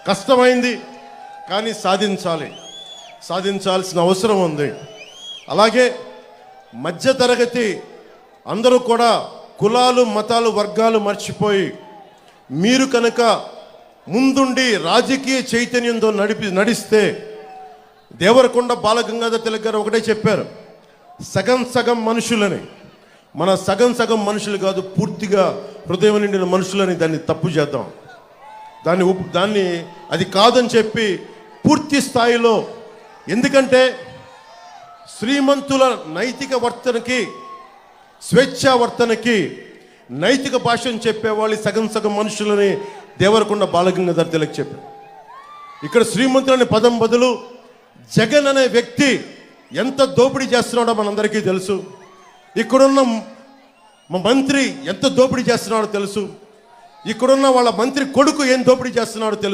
కష్టమైంది, కానీ సాధించాల్సిన అవసరం ఉంది. అలాగే మధ్యతరగతి అందరూ కూడా కులాలు, మతాలు, వర్గాలు మర్చిపోయి మీరు కనుక ముందుండి రాజకీయ చైతన్యంతో నడిస్తే, దేవరకొండ బాలగంగాధర్ తిలక్ గారు ఒకటే చెప్పారు, సగం మనుషులని. మన సగం మనుషులు కాదు, పూర్తిగా హృదయం నిండిన మనుషులని దాన్ని తప్పు చేద్దాం. దాన్ని అది కాదని చెప్పి పూర్తి స్థాయిలో, ఎందుకంటే శ్రీమంతుల నైతిక వర్తనకి, స్వేచ్ఛా వర్తనకి నైతిక భాషను చెప్పేవాళ్ళు సగం మనుషులని దేవరకొండ బాలగంగాధర్ తిలక్ చెప్పారు. ఇక్కడ శ్రీమంతులనే పదం బదులు జగన్ అనే వ్యక్తి ఎంత దోపిడీ చేస్తున్నాడో మనందరికీ తెలుసు. ఇక్కడున్న మా మంత్రి ఎంత దోపిడీ చేస్తున్నాడో తెలుసు. ఇక్కడున్న వాళ్ళ మంత్రి కొడుకు ఏం దోపిడీ చేస్తున్నాడో తెలుసు.